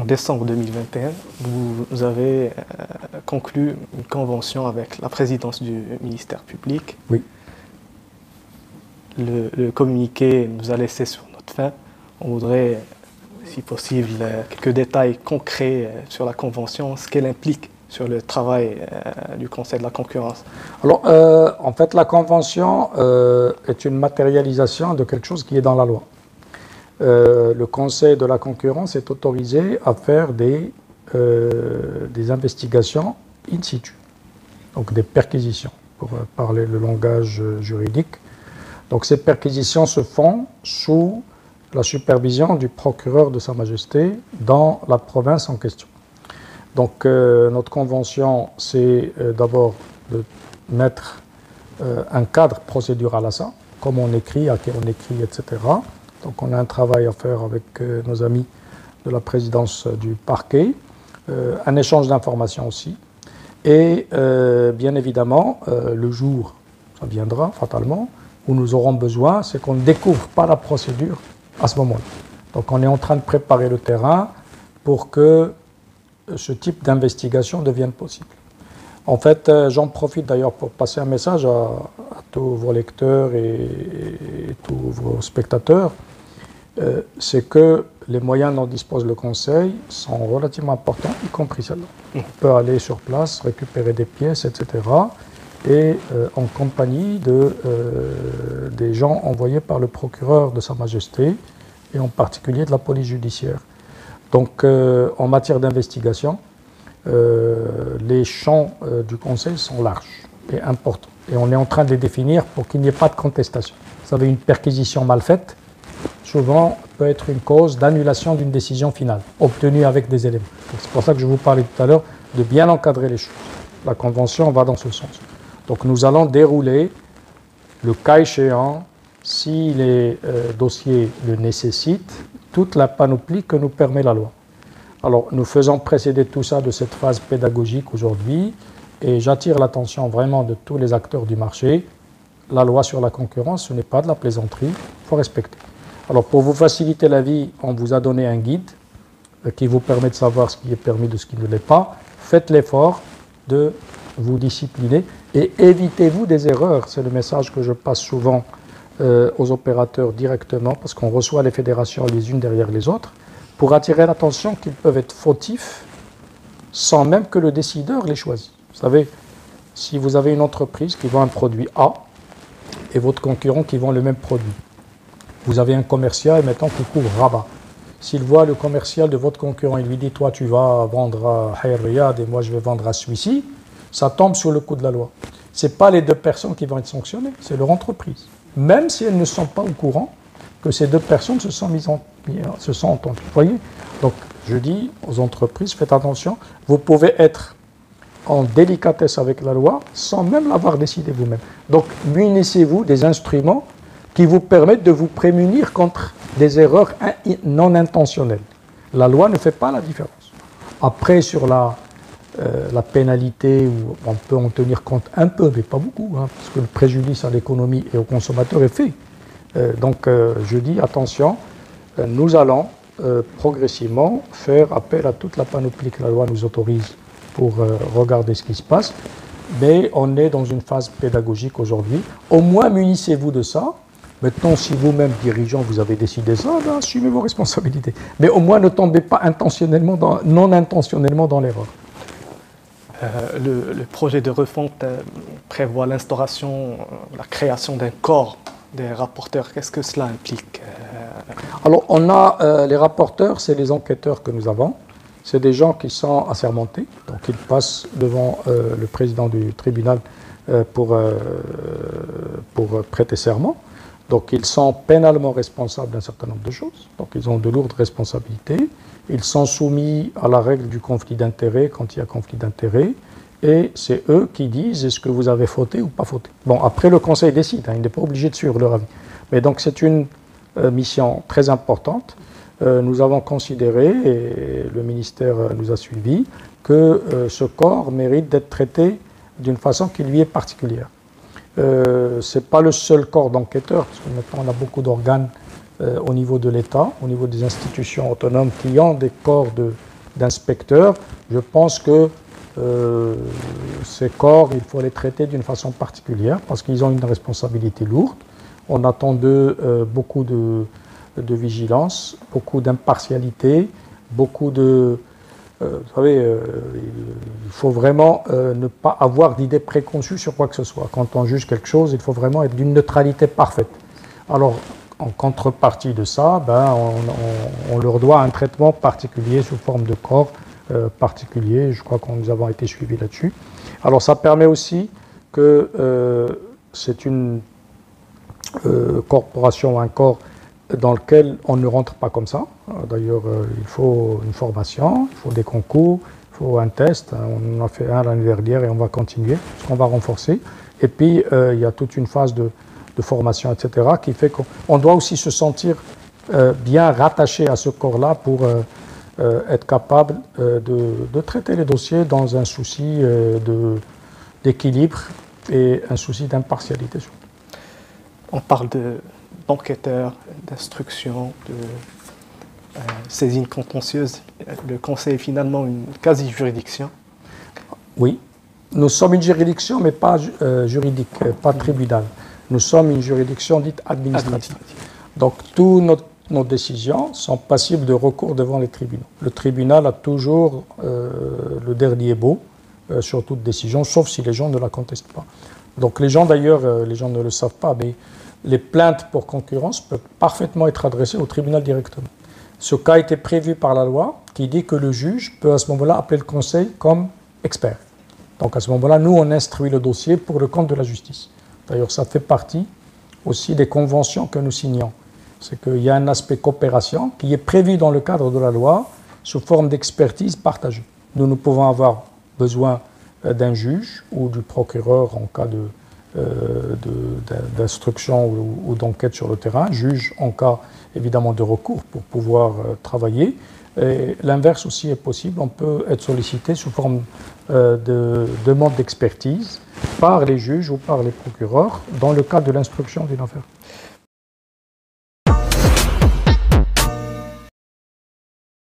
en décembre 2021, vous avez conclu une convention avec la présidence du ministère public. Oui. Le communiqué nous a laissé sur notre faim. On voudrait, si possible, quelques détails concrets sur la convention, ce qu'elle implique sur le travail du Conseil de la concurrence. Alors, en fait, la convention est une matérialisation de quelque chose qui est dans la loi. Le Conseil de la concurrence est autorisé à faire des investigations in situ, donc des perquisitions, pour parler le langage juridique. Donc ces perquisitions se font sous la supervision du procureur de Sa Majesté dans la province en question. Donc notre convention, c'est d'abord de mettre un cadre procédural à ça, comme on écrit, à qui on écrit, etc. Donc on a un travail à faire avec nos amis de la présidence du parquet, un échange d'informations aussi. Et bien évidemment, le jour, ça viendra fatalement, où nous aurons besoin, c'est qu'on ne découvre pas la procédure à ce moment-là. Donc on est en train de préparer le terrain pour que ce type d'investigation devienne possible. En fait, j'en profite d'ailleurs pour passer un message à tous vos lecteurs et tous vos spectateurs. C'est que les moyens dont dispose le Conseil sont relativement importants, y compris celle-là. On peut aller sur place, récupérer des pièces, etc. Et en compagnie des gens envoyés par le procureur de Sa Majesté, et en particulier de la police judiciaire. Donc en matière d'investigation, les champs du Conseil sont larges et importants. Et on est en train de les définir pour qu'il n'y ait pas de contestation. Vous savez, une perquisition mal faite, souvent, peut être une cause d'annulation d'une décision finale, obtenue avec des éléments. C'est pour ça que je vous parlais tout à l'heure de bien encadrer les choses. La Convention va dans ce sens. Donc nous allons dérouler, le cas échéant, si les dossiers le nécessitent, toute la panoplie que nous permet la loi. Alors nous faisons précéder tout ça de cette phase pédagogique aujourd'hui, et j'attire l'attention vraiment de tous les acteurs du marché. La loi sur la concurrence, ce n'est pas de la plaisanterie, il faut respecter. Alors pour vous faciliter la vie, on vous a donné un guide qui vous permet de savoir ce qui est permis de ce qui ne l'est pas. Faites l'effort de vous discipliner et évitez-vous des erreurs. C'est le message que je passe souvent aux opérateurs directement, parce qu'on reçoit les fédérations les unes derrière les autres, pour attirer l'attention qu'ils peuvent être fautifs sans même que le décideur les choisisse. Vous savez, si vous avez une entreprise qui vend un produit A et votre concurrent qui vend le même produit, vous avez un commercial, mettons, qui couvre Rabat. S'il voit le commercial de votre concurrent, il lui dit, toi tu vas vendre à Hayr Riyad et moi je vais vendre à Suissi, ça tombe sous le coup de la loi. Ce n'est pas les deux personnes qui vont être sanctionnées, c'est leur entreprise. Même si elles ne sont pas au courant que ces deux personnes se sont entendues. Vous voyez? Donc je dis aux entreprises, faites attention, vous pouvez être en délicatesse avec la loi sans même l'avoir décidé vous-même. Donc munissez-vous des instruments qui vous permettent de vous prémunir contre des erreurs non intentionnelles. La loi ne fait pas la différence. Après, sur la pénalité, on peut en tenir compte un peu, mais pas beaucoup, hein, parce que le préjudice à l'économie et aux consommateurs est fait. Donc, je dis, attention, nous allons progressivement faire appel à toute la panoplie que la loi nous autorise pour regarder ce qui se passe, mais on est dans une phase pédagogique aujourd'hui. Au moins, munissez-vous de ça. Maintenant, si vous-même, dirigeant, vous avez décidé ça, ben, assumez vos responsabilités. Mais au moins, ne tombez pas non intentionnellement dans l'erreur. Le projet de refonte prévoit l'instauration, la création d'un corps des rapporteurs. Qu'est-ce que cela implique? Alors, on a les rapporteurs, c'est les enquêteurs que nous avons. C'est des gens qui sont assermentés, donc ils passent devant le président du tribunal pour prêter serment. Donc ils sont pénalement responsables d'un certain nombre de choses, donc ils ont de lourdes responsabilités. Ils sont soumis à la règle du conflit d'intérêts quand il y a conflit d'intérêts, et c'est eux qui disent est-ce que vous avez fauté ou pas fauté. Bon, après le Conseil décide, hein, il n'est pas obligé de suivre leur avis. Mais donc c'est une mission très importante. Nous avons considéré, et le ministère nous a suivis, que ce corps mérite d'être traité d'une façon qui lui est particulière. Ce n'est pas le seul corps d'enquêteurs, parce que maintenant on a beaucoup d'organes au niveau de l'État, au niveau des institutions autonomes qui ont des corps d'inspecteurs, je pense que ces corps, il faut les traiter d'une façon particulière parce qu'ils ont une responsabilité lourde. On attend d'eux beaucoup de vigilance, beaucoup d'impartialité, beaucoup de... vous savez, il faut vraiment ne pas avoir d'idées préconçues sur quoi que ce soit. Quand on juge quelque chose, il faut vraiment être d'une neutralité parfaite. Alors, en contrepartie de ça, on leur doit un traitement particulier sous forme de corps particulier. Je crois que nous avons été suivis là-dessus. Alors, ça permet aussi que c'est une corporation, un corps dans lequel on ne rentre pas comme ça. D'ailleurs, il faut une formation, il faut des concours, il faut un test. On en a fait un l'année dernière et on va continuer, parce qu'on va renforcer. Et puis, il y a toute une phase de formation, etc., qui fait qu'on doit aussi se sentir bien rattaché à ce corps-là pour être capable de traiter les dossiers dans un souci d'équilibre et un souci d'impartialité. On parle d'enquêteurs, d'instruction, de saisine contentieuse. Le Conseil est finalement une quasi-juridiction. Oui, nous sommes une juridiction, mais pas juridique, pas tribunal. Nous sommes une juridiction dite administrative. Donc, toutes nos décisions sont passibles de recours devant les tribunaux. Le tribunal a toujours le dernier mot sur toute décision, sauf si les gens ne la contestent pas. Donc, les gens, d'ailleurs, les gens ne le savent pas, mais les plaintes pour concurrence peuvent parfaitement être adressées au tribunal directement. Ce cas a été prévu par la loi qui dit que le juge peut à ce moment-là appeler le conseil comme expert. Donc, à ce moment-là, nous, on instruit le dossier pour le compte de la justice. D'ailleurs, ça fait partie aussi des conventions que nous signons. C'est qu'il y a un aspect coopération qui est prévu dans le cadre de la loi sous forme d'expertise partagée. Nous pouvons avoir besoin d'un juge ou du procureur en cas d'instruction ou d'enquête sur le terrain, juge en cas évidemment de recours pour pouvoir travailler. Et l'inverse aussi est possible, on peut être sollicité sous forme de demande d'expertise par les juges ou par les procureurs dans le cadre de l'instruction d'une affaire.